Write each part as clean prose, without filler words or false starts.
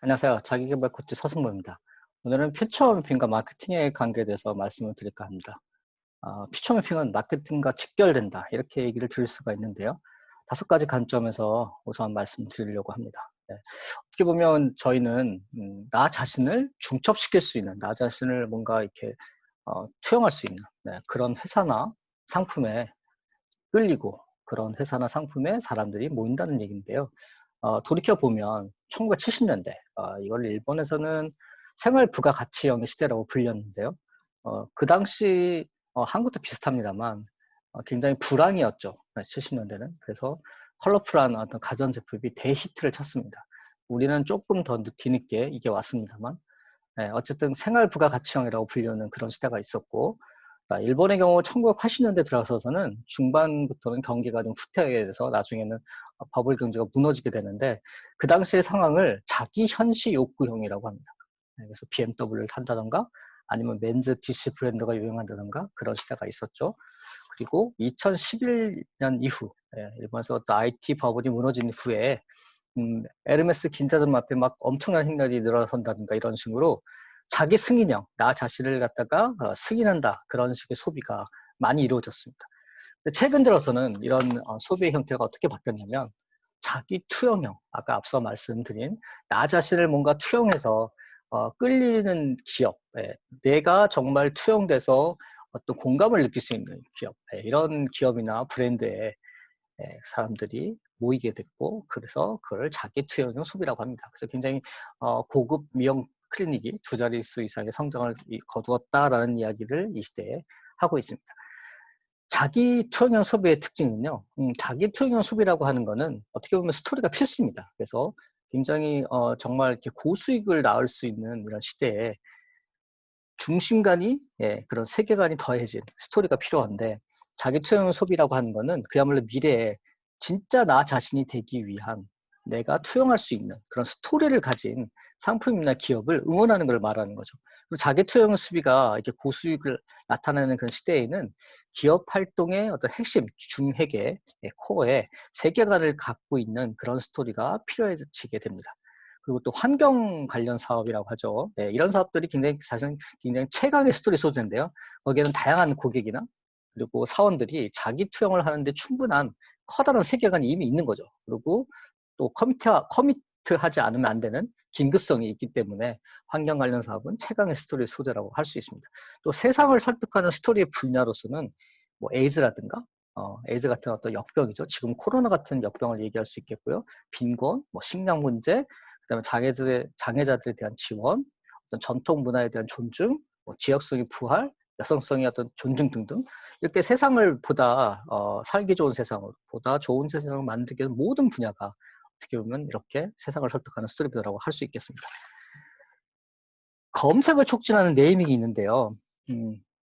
안녕하세요. 자기계발 코치 서승모입니다. 오늘은 퓨처 매핑과 마케팅의 관계에 대해서 말씀을 드릴까 합니다. 퓨처 매핑은 마케팅과 직결된다. 이렇게 얘기를 드릴 수가 있는데요. 5가지 관점에서 우선 말씀드리려고 합니다. 네. 어떻게 보면 저희는 나 자신을 중첩시킬 수 있는, 나 자신을 뭔가 이렇게 투영할 수 있는 그런 회사나 상품에 끌리고 그런 회사나 상품에 사람들이 모인다는 얘기인데요. 돌이켜보면 1970년대, 이걸 일본에서는 생활 부가가치형의 시대라고 불렸는데요. 그 당시 한국도 비슷합니다만 굉장히 불황이었죠. 70년대는. 그래서 컬러풀한 어떤 가전제품이 대히트를 쳤습니다. 우리는 조금 더 뒤늦게 이게 왔습니다만 어쨌든 생활 부가가치형이라고 불리는 그런 시대가 있었고, 일본의 경우 1980년대 들어서서는 중반부터는 경기가 좀 후퇴하게 돼서 나중에는 버블 경제가 무너지게 되는데, 그 당시의 상황을 자기 현시 욕구형이라고 합니다. 그래서 BMW를 탄다던가 아니면 맨즈 DC 브랜드가 유행한다던가 그런 시대가 있었죠. 그리고 2011년 이후, 일본에서 어떤 IT 버블이 무너진 후에 에르메스 긴자점 앞에 막 엄청난 행렬이 늘어선다든가 이런 식으로 자기 승인형, 나 자신을 갖다가 승인한다. 그런 식의 소비가 많이 이루어졌습니다. 근데 최근 들어서는 이런 소비의 형태가 어떻게 바뀌었냐면 자기 투영형, 아까 앞서 말씀드린 나 자신을 뭔가 투영해서 끌리는 기업, 내가 정말 투영돼서 어떤 공감을 느낄 수 있는 기업, 이런 기업이나 브랜드에 사람들이 모이게 됐고, 그래서 그걸 자기 투영형 소비라고 합니다. 그래서 굉장히 고급 미용 클리닉이 2자릿수 이상의 성장을 거두었다라는 이야기를 이 시대에 하고 있습니다. 자기 투영형 소비의 특징은요, 자기 투영형 소비라고 하는 거는 어떻게 보면 스토리가 필수입니다. 그래서 굉장히 정말 이렇게 고수익을 낳을 수 있는 이런 시대에 중심관이, 그런 세계관이 더해진 스토리가 필요한데, 자기 투영 소비라고 하는 거는 그야말로 미래에 진짜 나 자신이 되기 위한 내가 투영할 수 있는 그런 스토리를 가진 상품이나 기업을 응원하는 걸 말하는 거죠. 그리고 자기 투영 소비가 이렇게 고수익을 나타내는 그런 시대에는 기업 활동의 어떤 핵심, 중핵의 코어에 세계관을 갖고 있는 그런 스토리가 필요해지게 됩니다. 그리고 또 환경 관련 사업이라고 하죠. 이런 사업들이 사실 굉장히 최강의 스토리 소재인데요. 거기에는 다양한 고객이나 그리고 사원들이 자기 투영을 하는데 충분한 커다란 세계관이 이미 있는 거죠. 그리고 또 커미트하지 않으면 안 되는 긴급성이 있기 때문에 환경 관련 사업은 최강의 스토리 소재라고 할 수 있습니다. 또 세상을 설득하는 스토리의 분야로서는 뭐 에이즈라든가 에이즈 같은 어떤 역병이죠. 지금 코로나 같은 역병을 얘기할 수 있겠고요. 빈곤, 뭐 식량 문제, 그다음에 장애자들에 대한 지원, 어떤 전통 문화에 대한 존중, 뭐 지역성의 부활, 여성성의 어떤 존중 등등, 이렇게 세상을 보다 살기 좋은 세상을, 보다 좋은 세상을 만들기 위한 모든 분야가 어떻게 보면 이렇게 세상을 설득하는 스토리라고 할 수 있겠습니다. 검색을 촉진하는 네이밍이 있는데요.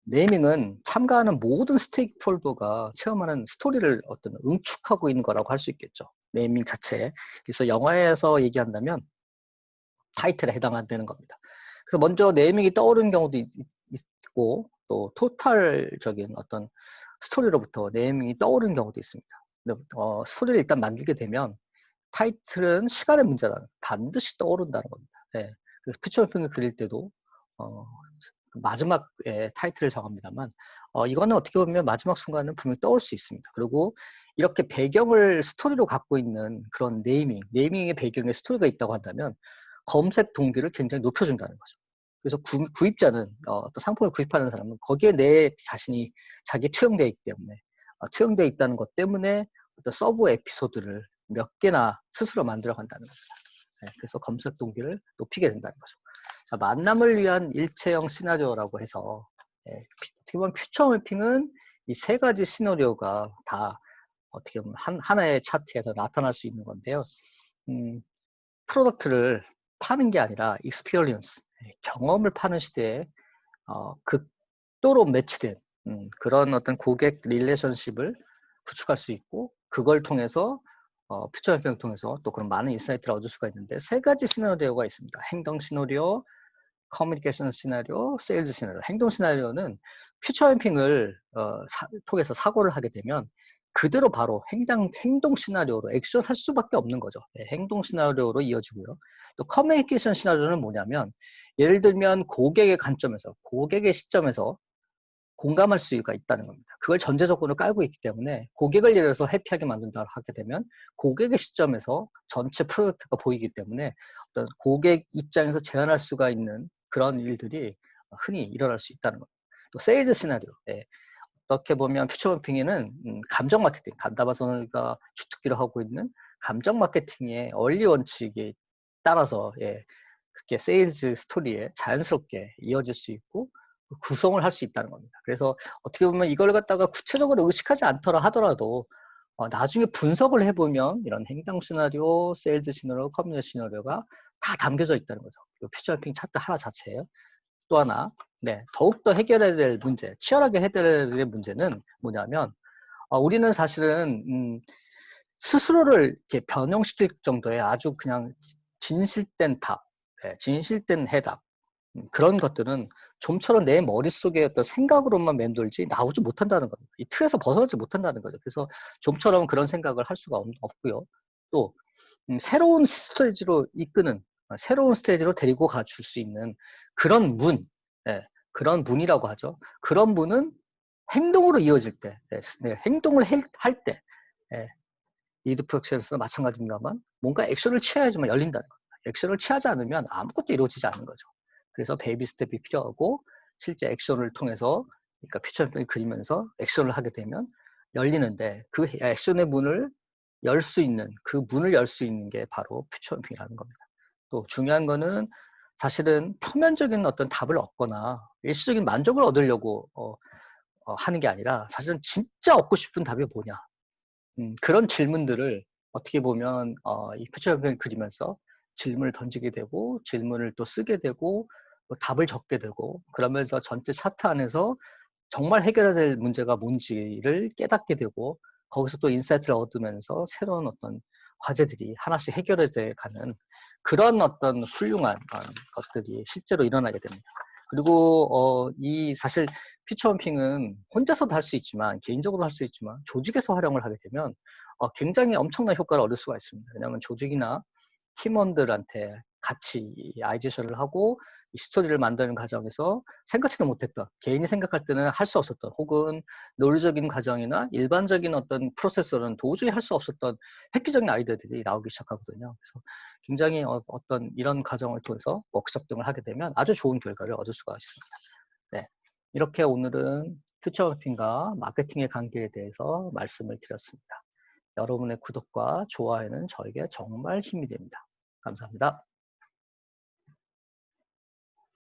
네이밍은 참가하는 모든 스테이크홀더가 체험하는 스토리를 어떤 응축하고 있는 거라고 할 수 있겠죠. 네이밍 자체에. 그래서 영화에서 얘기한다면 타이틀에 해당되는 겁니다. 그래서 먼저 네이밍이 떠오르는 경우도 있고, 또 토탈적인 어떤 스토리로부터 네이밍이 떠오르는 경우도 있습니다. 근데 스토리를 일단 만들게 되면 타이틀은 시간의 문제다. 반드시 떠오른다는 겁니다. 네. 그래서 퓨처쇼핑을 그릴 때도 그 마지막에 타이틀을 정합니다만, 이거는 어떻게 보면 마지막 순간은 분명히 떠올 수 있습니다. 그리고 이렇게 배경을 스토리로 갖고 있는 그런 네이밍의 배경에 스토리가 있다고 한다면 검색 동기를 굉장히 높여준다는 거죠. 그래서 구입자는 어떤 상품을 구입하는 사람은 거기에 내 자신이 자기 투영되어 있기 때문에 투영되어 있다는 것 때문에 어떤 서브 에피소드를 몇 개나 스스로 만들어 간다는 겁니다. 그래서 검색 동기를 높이게 된다는 거죠. 자, 만남을 위한 일체형 시나리오라고 해서 어떻게 보면 퓨처 매핑은 이 3가지 시나리오가 다 어떻게 보면 하나의 차트에서 나타날 수 있는 건데요. 프로덕트를 파는 게 아니라 익스피리언스, 경험을 파는 시대에 극도로 매치된 그런 어떤 고객 릴레이션십을 구축할 수 있고, 그걸 통해서 퓨처 매핑을 통해서 또 그런 많은 인사이트를 얻을 수가 있는데, 3가지 시나리오가 있습니다. 행동 시나리오, 커뮤니케이션 시나리오, 세일즈 시나리오. 행동 시나리오는 퓨처 매핑을 통해서 사고를 하게 되면 그대로 바로 행동 시나리오로 액션 할 수밖에 없는 거죠. 예, 행동 시나리오로 이어지고요. 또 커뮤니케이션 시나리오는 뭐냐면 예를 들면 고객의 관점에서 고객의 시점에서 공감할 수가 있다는 겁니다. 그걸 전제 조건을 깔고 있기 때문에 고객을 예를 들어서 해피하게 만든다 하게 되면 고객의 시점에서 전체 프로젝트가 보이기 때문에 어떤 고객 입장에서 제안할 수가 있는 그런 일들이 흔히 일어날 수 있다는 겁니다. 또 세일즈 시나리오. 예. 어떻게 보면 퓨처마핑에는 감정 마케팅, 간다바선가 주특기로 하고 있는 감정 마케팅의 원리 원칙에 따라서 예, 그게 세일즈 스토리에 자연스럽게 이어질 수 있고 구성을 할 수 있다는 겁니다. 그래서 어떻게 보면 이걸 갖다가 구체적으로 의식하지 않더라 하더라도 나중에 분석을 해보면 이런 행동 시나리오, 세일즈 시나리오, 커뮤니티 시나리오가 다 담겨져 있다는 거죠. 퓨처마핑 차트 하나 자체에. 또 하나, 네, 더욱더 해결해야 될 문제, 치열하게 해결해야 될 문제는 뭐냐면, 우리는 사실은, 스스로를 이렇게 변형시킬 정도의 아주 그냥 진실된 답, 네, 진실된 해답, 그런 것들은 좀처럼 내 머릿속에 어떤 생각으로만 맴돌지 나오지 못한다는 겁니다. 이 틀에서 벗어나지 못한다는 거죠. 그래서 좀처럼 그런 생각을 할 수가 없고요. 또, 새로운 스테이지로 이끄는, 새로운 스테이지로 데리고 가줄 수 있는 그런 문, 예, 그런 문이라고 하죠. 그런 문은 행동으로 이어질 때, 행동을 할 때, 예, 리드 프로젝트에서 마찬가지입니다만 뭔가 액션을 취해야지만 열린다는 겁니다. 액션을 취하지 않으면 아무것도 이루어지지 않는 거죠. 그래서 베이비 스텝이 필요하고 실제 액션을 통해서 그러니까 퓨처를 그리면서 액션을 하게 되면 열리는데 그 액션의 문을 열 수 있는 그 문을 열 수 있는 게 바로 퓨처핑이라는 겁니다. 또 중요한 거는 사실은 표면적인 어떤 답을 얻거나 일시적인 만족을 얻으려고 하는 게 아니라 사실은 진짜 얻고 싶은 답이 뭐냐 그런 질문들을 어떻게 보면 이 퓨처핑을 그리면서 질문을 던지게 되고 질문을 또 쓰게 되고 또 답을 적게 되고 그러면서 전체 차트 안에서 정말 해결해야 될 문제가 뭔지를 깨닫게 되고 거기서 또 인사이트를 얻으면서 새로운 어떤 과제들이 하나씩 해결해 가는 그런 어떤 훌륭한 것들이 실제로 일어나게 됩니다. 그리고 이 사실 피처홈핑은 혼자서도 할 수 있지만 개인적으로 할 수 있지만 조직에서 활용을 하게 되면 굉장히 엄청난 효과를 얻을 수가 있습니다. 왜냐하면 조직이나 팀원들한테 같이 아이디어를 하고 이 스토리를 만드는 과정에서 생각지도 못했던 개인이 생각할 때는 할 수 없었던 혹은 논리적인 과정이나 일반적인 어떤 프로세서는 도저히 할 수 없었던 획기적인 아이디어들이 나오기 시작하거든요. 그래서 굉장히 어떤 이런 과정을 통해서 워크숍 등을 하게 되면 아주 좋은 결과를 얻을 수가 있습니다. 네, 이렇게 오늘은 퓨처마핑과 마케팅의 관계에 대해서 말씀을 드렸습니다. 여러분의 구독과 좋아요는 저에게 정말 힘이 됩니다. 감사합니다.